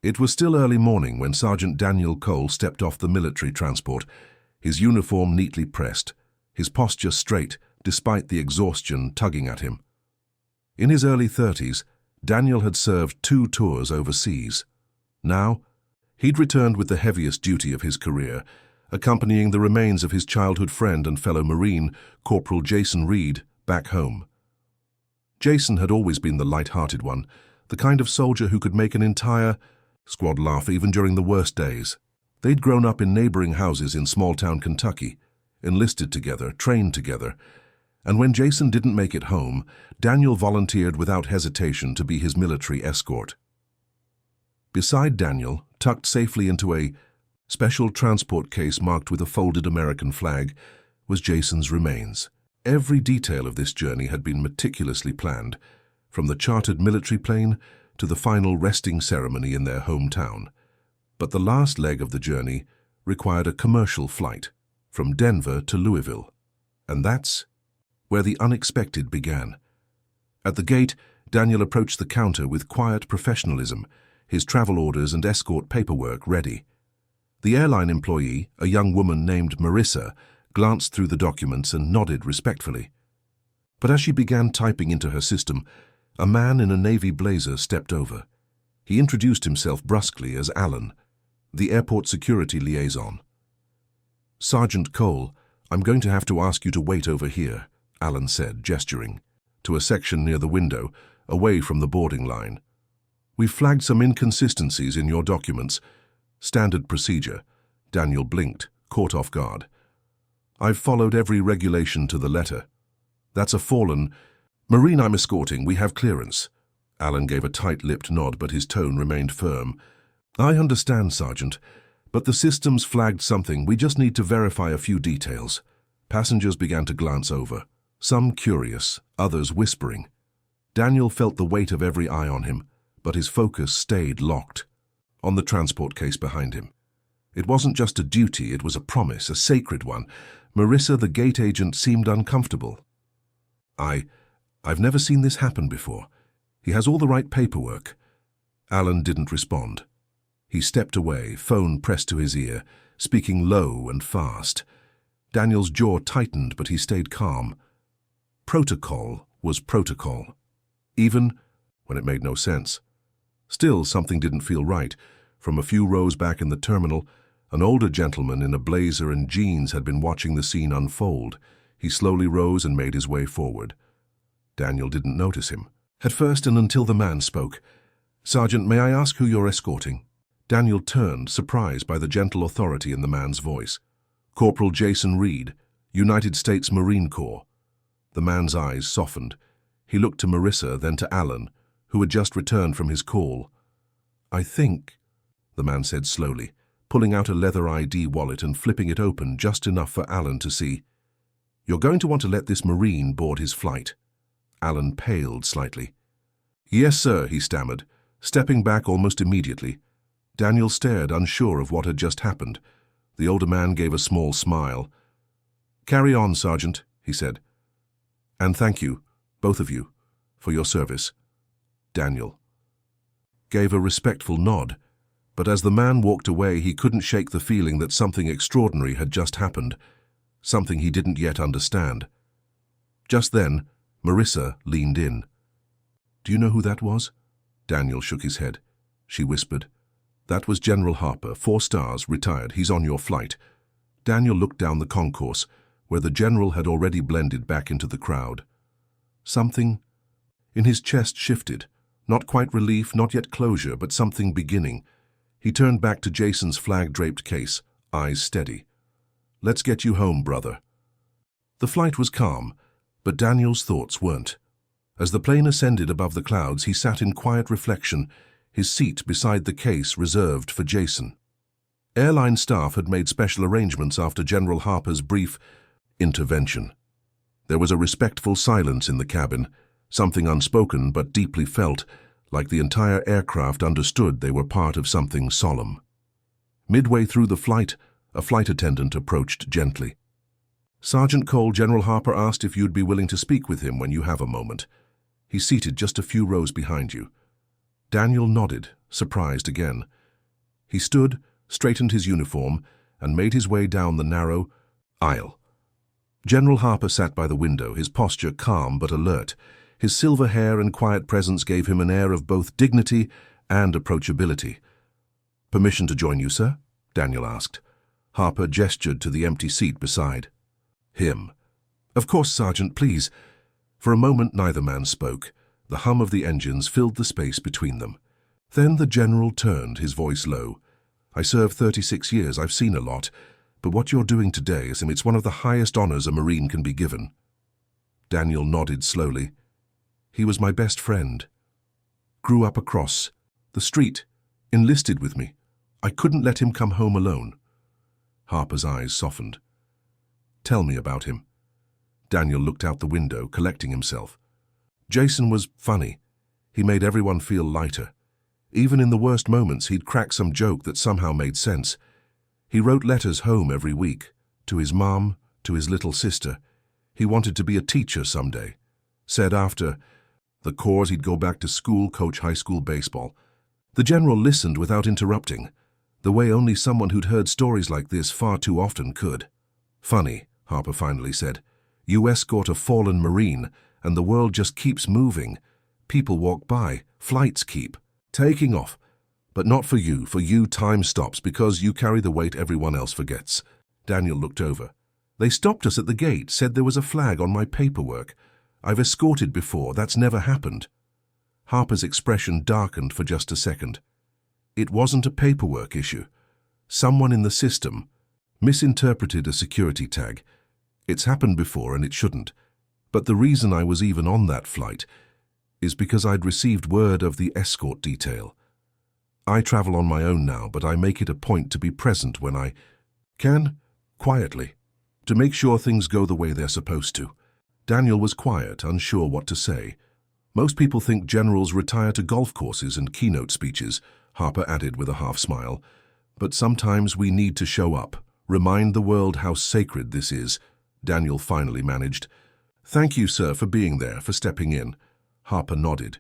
It was still early morning when Sergeant Daniel Cole stepped off the military transport, his uniform neatly pressed, his posture straight despite the exhaustion tugging at him. In his early 30s, Daniel had served 2 tours overseas. Now, he'd returned with the heaviest duty of his career, accompanying the remains of his childhood friend and fellow Marine, Corporal Jason Reed, back home. Jason had always been the light-hearted one, the kind of soldier who could make an entire squad laugh even during the worst days. They'd grown up in neighboring houses in small-town Kentucky, enlisted together, trained together, and when Jason didn't make it home, Daniel volunteered without hesitation to be his military escort. Beside Daniel, tucked safely into a special transport case marked with a folded American flag, was Jason's remains. Every detail of this journey had been meticulously planned, from the chartered military plane to the final resting ceremony in their hometown. But the last leg of the journey required a commercial flight, from Denver to Louisville. And that's where the unexpected began. At the gate, Daniel approached the counter with quiet professionalism, his travel orders and escort paperwork ready. The airline employee, a young woman named Marissa, glanced through the documents and nodded respectfully. But as she began typing into her system, a man in a navy blazer stepped over. He introduced himself brusquely as Alan, the airport security liaison. "Sergeant Cole, I'm going to have to ask you to wait over here," Alan said, gesturing to a section near the window, away from the boarding line. "We've flagged some inconsistencies in your documents." "Standard procedure." Daniel blinked, caught off guard. "I've followed every regulation to the letter." "That's a fallen Marine I'm escorting. We have clearance." Alan gave a tight-lipped nod, but his tone remained firm. "I understand, Sergeant, but the systems flagged something. We just need to verify a few details." Passengers began to glance over, some curious, others whispering. Daniel felt the weight of every eye on him, but his focus stayed locked on the transport case behind him. It wasn't just a duty, it was a promise, a sacred one. Marissa, the gate agent, seemed uncomfortable. I've never seen this happen before. He has all the right paperwork." Alan didn't respond. He stepped away, phone pressed to his ear, speaking low and fast. Daniel's jaw tightened, but he stayed calm. Protocol was protocol, even when it made no sense. Still, something didn't feel right. From a few rows back in the terminal, an older gentleman in a blazer and jeans had been watching the scene unfold. He slowly rose and made his way forward. Daniel didn't notice him at first, and until the man spoke. "Sergeant, may I ask who you're escorting?" Daniel turned, surprised by the gentle authority in the man's voice. "Corporal Jason Reed, United States Marine Corps." The man's eyes softened. He looked to Marissa, then to Alan, who had just returned from his call. "I think," the man said slowly, pulling out a leather ID wallet and flipping it open just enough for Alan to see. "You're going to want to let this Marine board his flight." Alan paled slightly. "Yes, sir," he stammered, stepping back almost immediately. Daniel stared, unsure of what had just happened. The older man gave a small smile. "Carry on, Sergeant," he said. "And thank you, both of you, for your service." Daniel gave a respectful nod, but as the man walked away, he couldn't shake the feeling that something extraordinary had just happened, something he didn't yet understand. Just then, Marissa leaned in. "Do you know who that was?" Daniel shook his head. She whispered, "That was General Harper, 4 stars, retired. He's on your flight." Daniel looked down the concourse, where the general had already blended back into the crowd. Something in his chest shifted, not quite relief, not yet closure, but something beginning. He turned back to Jason's flag-draped case, eyes steady. "Let's get you home, brother." The flight was calm, but Daniel's thoughts weren't. As the plane ascended above the clouds, he sat in quiet reflection, his seat beside the case reserved for Jason. Airline staff had made special arrangements after General Harper's brief intervention. There was a respectful silence in the cabin, something unspoken but deeply felt, like the entire aircraft understood they were part of something solemn. Midway through the flight, a flight attendant approached gently. "Sergeant Cole, General Harper asked if you'd be willing to speak with him when you have a moment. He's seated just a few rows behind you." Daniel nodded, surprised again. He stood, straightened his uniform, and made his way down the narrow aisle. General Harper sat by the window, his posture calm but alert. His silver hair and quiet presence gave him an air of both dignity and approachability. "Permission to join you, sir?" Daniel asked. Harper gestured to the empty seat beside him. "Of course, Sergeant, please." For a moment neither man spoke. The hum of the engines filled the space between them. Then the general turned, his voice low. "I served 36 years, I've seen a lot, but what you're doing today it's one of the highest honors a Marine can be given." Daniel nodded slowly. "He was my best friend. Grew up across the street, enlisted with me. I couldn't let him come home alone." Harper's eyes softened. "Tell me about him." Daniel looked out the window, collecting himself. "Jason was funny. He made everyone feel lighter. Even in the worst moments, he'd crack some joke that somehow made sense. He wrote letters home every week, to his mom, to his little sister. He wanted to be a teacher someday. Said after the Corps he'd go back to school, coach high school baseball." The general listened without interrupting, the way only someone who'd heard stories like this far too often could. "Funny," Harper finally said. "You escort a fallen Marine, and the world just keeps moving. People walk by, flights keep taking off. But not for you. For you, time stops because you carry the weight everyone else forgets." Daniel looked over. "They stopped us at the gate, said there was a flag on my paperwork. I've escorted before, that's never happened." Harper's expression darkened for just a second. "It wasn't a paperwork issue. Someone in the system misinterpreted a security tag. It's happened before and it shouldn't. But the reason I was even on that flight is because I'd received word of the escort detail. I travel on my own now, but I make it a point to be present when I can, quietly, to make sure things go the way they're supposed to." Daniel was quiet, unsure what to say. "Most people think generals retire to golf courses and keynote speeches," Harper added with a half-smile. "But sometimes we need to show up, remind the world how sacred this is." Daniel finally managed. "Thank you, sir, for being there, for stepping in." Harper nodded.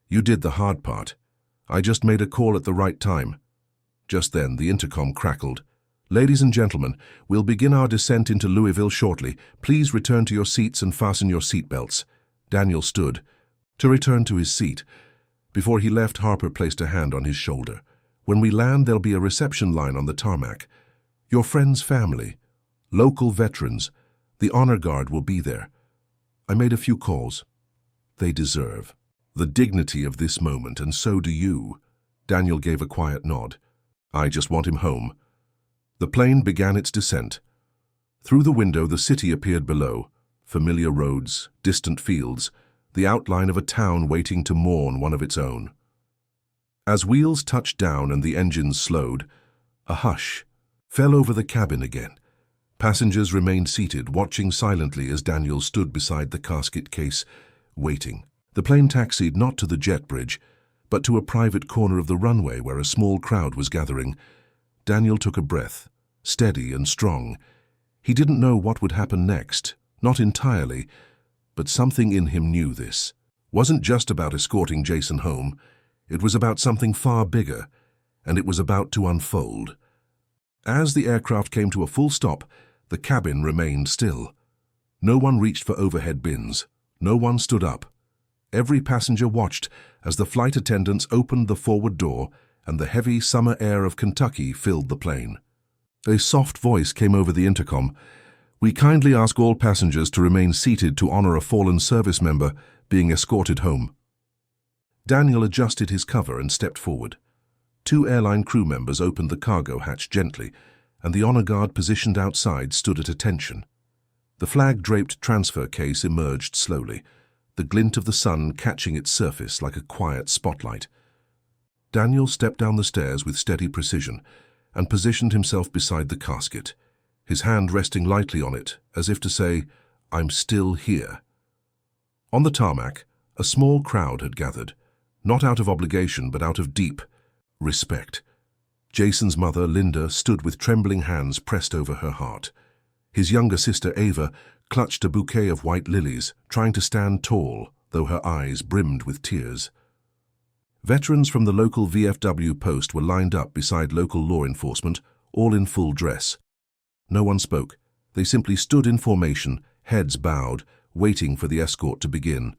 "You did the hard part. I just made a call at the right time." Just then, the intercom crackled. "Ladies and gentlemen, we'll begin our descent into Louisville shortly. Please return to your seats and fasten your seatbelts." Daniel stood to return to his seat. Before he left, Harper placed a hand on his shoulder. "When we land, there'll be a reception line on the tarmac. Your friend's family, local veterans, the honor guard will be there. I made a few calls. They deserve the dignity of this moment, and so do you." Daniel gave a quiet nod. "I just want him home." The plane began its descent. Through the window, the city appeared below. Familiar roads, distant fields, the outline of a town waiting to mourn one of its own. As wheels touched down and the engines slowed, a hush fell over the cabin again. Passengers remained seated, watching silently as Daniel stood beside the casket case, waiting. The plane taxied not to the jet bridge, but to a private corner of the runway where a small crowd was gathering. Daniel took a breath, steady and strong. He didn't know what would happen next, not entirely, but something in him knew this. Wasn't just about escorting Jason home. It was about something far bigger, and it was about to unfold. As the aircraft came to a full stop, the cabin remained still. No one reached for overhead bins. No one stood up. Every passenger watched as the flight attendants opened the forward door and the heavy summer air of Kentucky filled the plane. A soft voice came over the intercom. "We kindly ask all passengers to remain seated to honor a fallen service member being escorted home." Daniel adjusted his cover and stepped forward. Two airline crew members opened the cargo hatch gently, and the honor guard positioned outside stood at attention. The flag-draped transfer case emerged slowly, the glint of the sun catching its surface like a quiet spotlight. Daniel stepped down the stairs with steady precision and positioned himself beside the casket, his hand resting lightly on it, as if to say, "I'm still here." On the tarmac, a small crowd had gathered, not out of obligation but out of deep respect. Jason's mother, Linda, stood with trembling hands pressed over her heart. His younger sister, Ava, clutched a bouquet of white lilies, trying to stand tall, though her eyes brimmed with tears. Veterans from the local VFW post were lined up beside local law enforcement, all in full dress. No one spoke. They simply stood in formation, heads bowed, waiting for the escort to begin.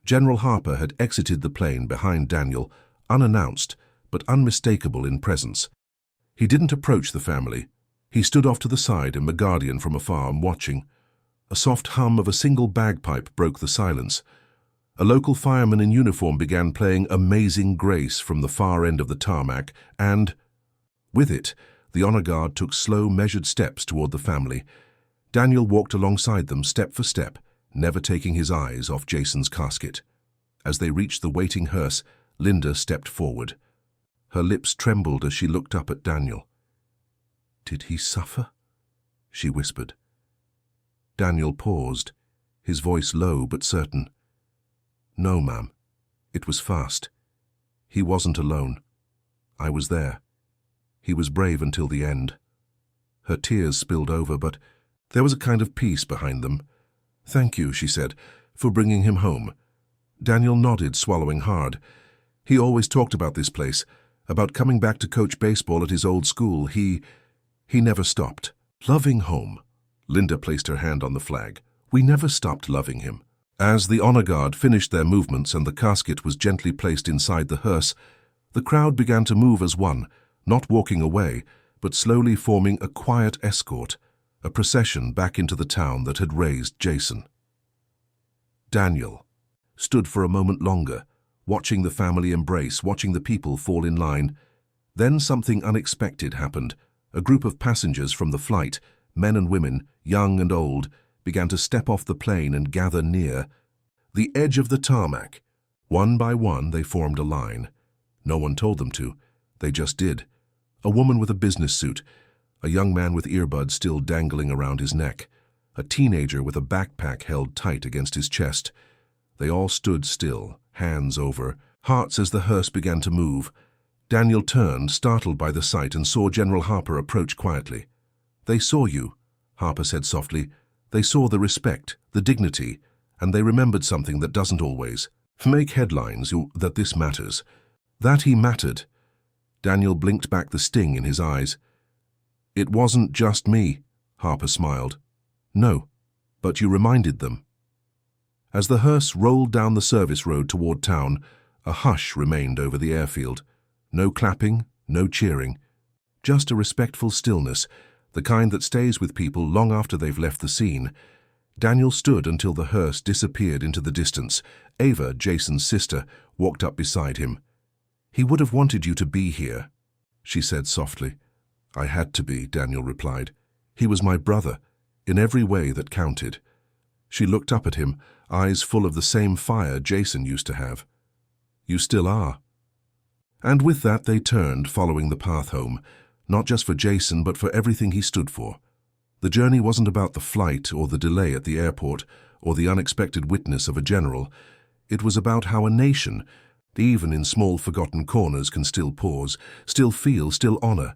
General Harper had exited the plane behind Daniel, unannounced but unmistakable in presence. He didn't approach the family. He stood off to the side in the Guardian from afar and watching. A soft hum of a single bagpipe broke the silence. A local fireman in uniform began playing Amazing Grace from the far end of the tarmac, and, with it, the honor guard took slow, measured steps toward the family. Daniel walked alongside them step for step, never taking his eyes off Jason's casket. As they reached the waiting hearse, Linda stepped forward. Her lips trembled as she looked up at Daniel. "Did he suffer?" she whispered. Daniel paused, his voice low but certain. "No, ma'am. It was fast. He wasn't alone. I was there. He was brave until the end." Her tears spilled over, but there was a kind of peace behind them. "Thank you," she said, "for bringing him home." Daniel nodded, swallowing hard. He always talked about this place, about coming back to coach baseball at his old school. He never stopped. Loving home. Linda placed her hand on the flag. "We never stopped loving him." As the honor guard finished their movements and the casket was gently placed inside the hearse, the crowd began to move as one, not walking away, but slowly forming a quiet escort, a procession back into the town that had raised Jason. Daniel stood for a moment longer, watching the family embrace, watching the people fall in line. Then something unexpected happened. A group of passengers from the flight, men and women, young and old, began to step off the plane and gather near the edge of the tarmac. One by one, they formed a line. No one told them to. They just did. A woman with a business suit, a young man with earbuds still dangling around his neck, a teenager with a backpack held tight against his chest. They all stood still, hands over hearts as the hearse began to move. Daniel turned, startled by the sight, and saw General Harper approach quietly. "They saw you," Harper said softly. "They saw the respect, the dignity, and they remembered something that doesn't always make headlines, that this matters." That he mattered. Daniel blinked back the sting in his eyes. "It wasn't just me," Harper smiled. "No, but you reminded them." As the hearse rolled down the service road toward town, a hush remained over the airfield. No clapping, no cheering. Just a respectful stillness, the kind that stays with people long after they've left the scene. Daniel stood until the hearse disappeared into the distance. Ava, Jason's sister, walked up beside him. "He would have wanted you to be here," she said softly. "I had to be," Daniel replied. "He was my brother, in every way that counted." She looked up at him, eyes full of the same fire Jason used to have. "You still are." And with that they turned, following the path home, not just for Jason, but for everything he stood for. The journey wasn't about the flight or the delay at the airport or the unexpected witness of a general. It was about how a nation, even in small forgotten corners, can still pause, still feel, still honor.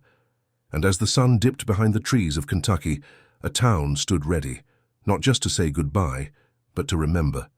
And as the sun dipped behind the trees of Kentucky, a town stood ready, not just to say goodbye, but to remember.